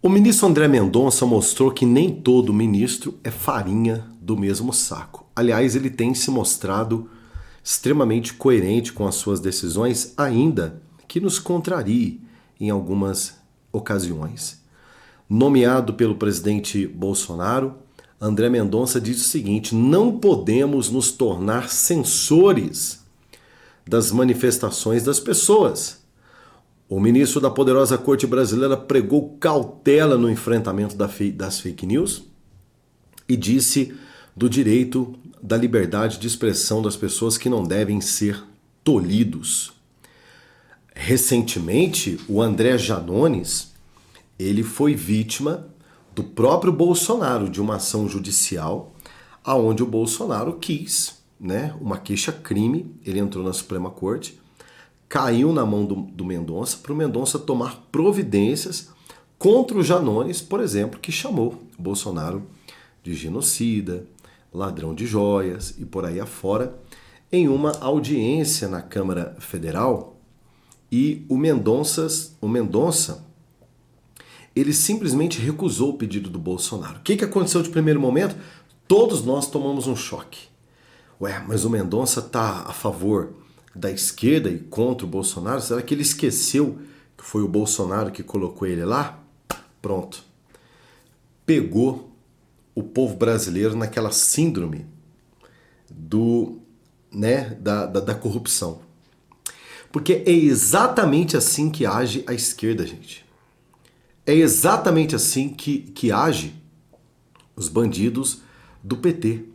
O ministro André Mendonça mostrou que nem todo ministro é farinha do mesmo saco. Aliás, ele tem se mostrado extremamente coerente com as suas decisões, ainda que nos contrarie em algumas ocasiões. Nomeado pelo presidente Bolsonaro, André Mendonça diz o seguinte: não podemos nos tornar censores das manifestações das pessoas. O ministro da poderosa corte brasileira pregou cautela no enfrentamento das fake news e disse do direito da liberdade de expressão das pessoas que não devem ser tolhidos. Recentemente, o André Janones, ele foi vítima do próprio Bolsonaro, de uma ação judicial, aonde o Bolsonaro quis, uma queixa-crime, ele entrou na Suprema Corte, caiu na mão do Mendonça, para o Mendonça tomar providências contra o Janones, por exemplo, que chamou o Bolsonaro de genocida, ladrão de joias e por aí afora, em uma audiência na Câmara Federal. E o Mendonça, ele simplesmente recusou o pedido do Bolsonaro. O que aconteceu de primeiro momento? Todos nós tomamos um choque. Mas o Mendonça está a favor da esquerda e contra o Bolsonaro? Será que ele esqueceu que foi o Bolsonaro que colocou ele lá? Pronto. Pegou o povo brasileiro naquela síndrome da corrupção. Porque é exatamente assim que age a esquerda, gente. É exatamente assim que age os bandidos do PT.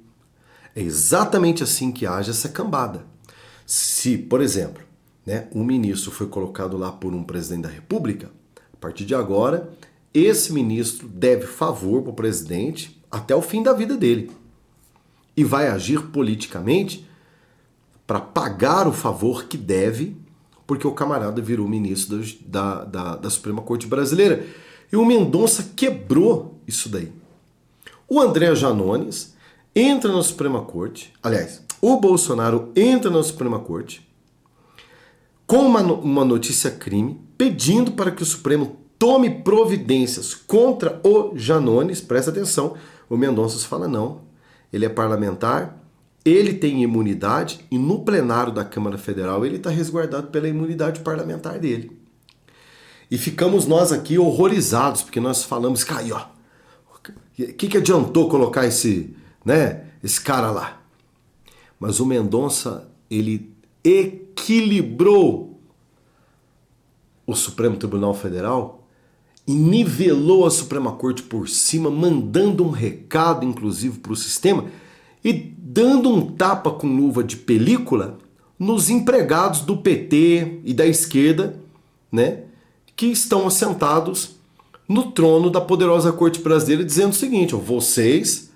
É exatamente assim que age essa cambada. Se, por exemplo, um ministro foi colocado lá por um presidente da República, a partir de agora, esse ministro deve favor para o presidente até o fim da vida dele. E vai agir politicamente para pagar o favor que deve, porque o camarada virou ministro da Suprema Corte Brasileira. E o Mendonça quebrou isso daí. O André Janones entra na Suprema Corte, aliás, o Bolsonaro entra na Suprema Corte com uma notícia crime, pedindo para que o Supremo tome providências contra o Janones. Presta atenção, o Mendonça fala não, ele é parlamentar, ele tem imunidade e no plenário da Câmara Federal ele está resguardado pela imunidade parlamentar dele. E ficamos nós aqui horrorizados, porque nós falamos, o que adiantou colocar esse cara lá? Mas o Mendonça, ele equilibrou o Supremo Tribunal Federal e nivelou a Suprema Corte por cima, mandando um recado, inclusive, para o sistema e dando um tapa com luva de película nos empregados do PT e da esquerda, que estão assentados no trono da poderosa corte brasileira, dizendo o seguinte: vocês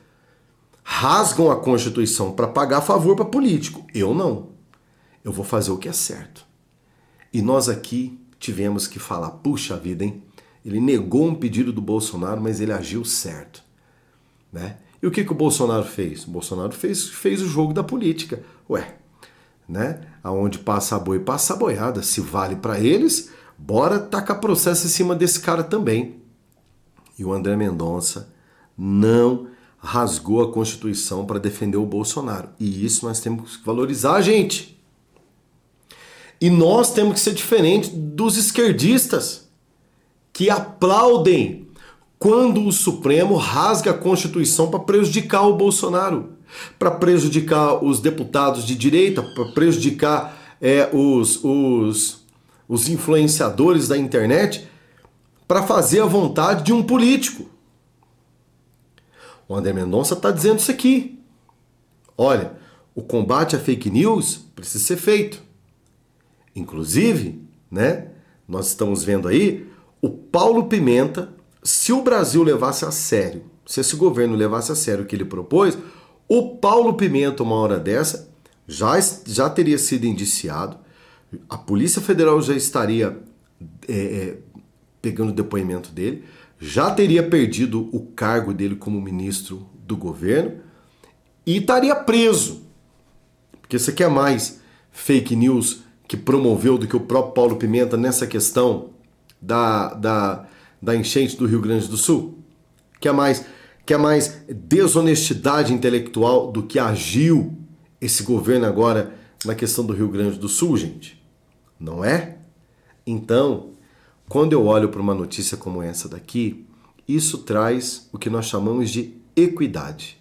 rasgam a Constituição para pagar favor para político. Eu não. Eu vou fazer o que é certo. E nós aqui tivemos que falar, puxa vida, hein? Ele negou um pedido do Bolsonaro, mas ele agiu certo. E o que o Bolsonaro fez? O Bolsonaro fez o jogo da política. Aonde passa a boi, passa a boiada. Se vale para eles, bora tacar processo em cima desse cara também. E o André Mendonça não rasgou a Constituição para defender o Bolsonaro. E isso nós temos que valorizar, gente. E nós temos que ser diferente dos esquerdistas que aplaudem quando o Supremo rasga a Constituição para prejudicar o Bolsonaro, para prejudicar os deputados de direita, para prejudicar os influenciadores da internet, para fazer a vontade de um político. O André Mendonça está dizendo isso aqui. Olha, o combate à fake news precisa ser feito. Inclusive, nós estamos vendo aí o Paulo Pimenta, se o Brasil levasse a sério, se esse governo levasse a sério o que ele propôs, o Paulo Pimenta, uma hora dessa, já teria sido indiciado, a Polícia Federal já estaria pegando o depoimento dele, já teria perdido o cargo dele como ministro do governo e estaria preso. Porque você quer mais fake news que promoveu do que o próprio Paulo Pimenta nessa questão da enchente do Rio Grande do Sul? Quer mais desonestidade intelectual do que agiu esse governo agora na questão do Rio Grande do Sul, gente? Não é? Então, quando eu olho para uma notícia como essa daqui, isso traz o que nós chamamos de equidade,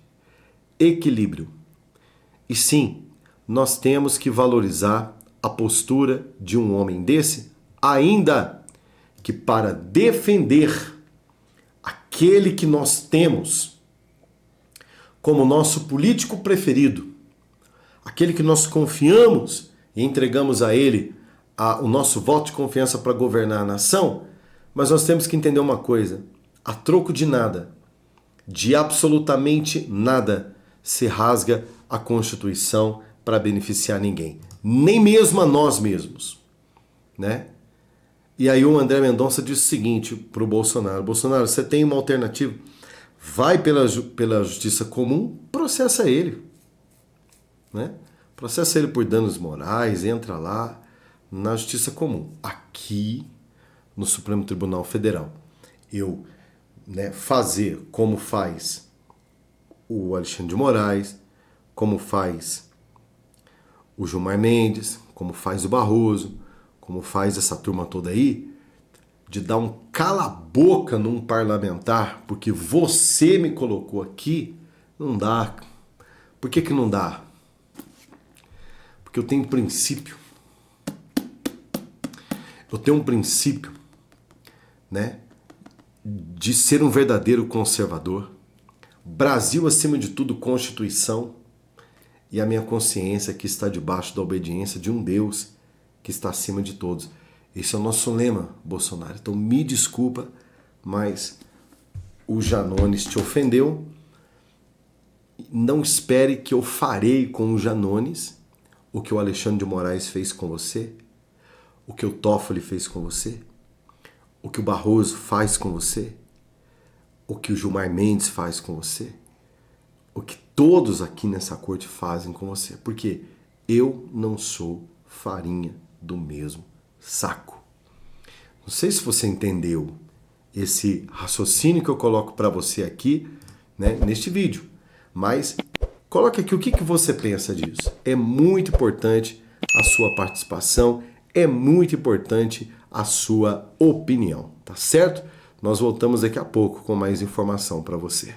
equilíbrio. E sim, nós temos que valorizar a postura de um homem desse, ainda que para defender aquele que nós temos como nosso político preferido, aquele que nós confiamos e entregamos a ele o nosso voto de confiança para governar a nação, mas nós temos que entender uma coisa: a troco de nada, de absolutamente nada, se rasga a Constituição para beneficiar ninguém, nem mesmo a nós mesmos, né? E aí o André Mendonça disse o seguinte para o Bolsonaro: Bolsonaro, você tem uma alternativa, vai pela justiça comum, processa ele, né? Processa ele por danos morais, entra lá na justiça comum. Aqui no Supremo Tribunal Federal, eu, né, fazer como faz o Alexandre de Moraes, como faz o Gilmar Mendes, como faz o Barroso, como faz essa turma toda aí, de dar um cala-boca num parlamentar, porque você me colocou aqui, não dá. Por que não dá? Porque eu tenho princípio. Eu tenho um princípio, né, de ser um verdadeiro conservador. Brasil, acima de tudo, Constituição, e a minha consciência que está debaixo da obediência de um Deus que está acima de todos. Esse é o nosso lema, Bolsonaro. Então me desculpa, mas o Janones te ofendeu. Não espere que eu farei com o Janones o que o Alexandre de Moraes fez com você, o que o Toffoli fez com você, o que o Barroso faz com você, o que o Gilmar Mendes faz com você, o que todos aqui nessa corte fazem com você. Porque eu não sou farinha do mesmo saco. Não sei se você entendeu esse raciocínio que eu coloco para você aqui, né, neste vídeo, mas coloque aqui o que você pensa disso. É muito importante a sua participação, é muito importante a sua opinião, tá certo? Nós voltamos daqui a pouco com mais informação para você.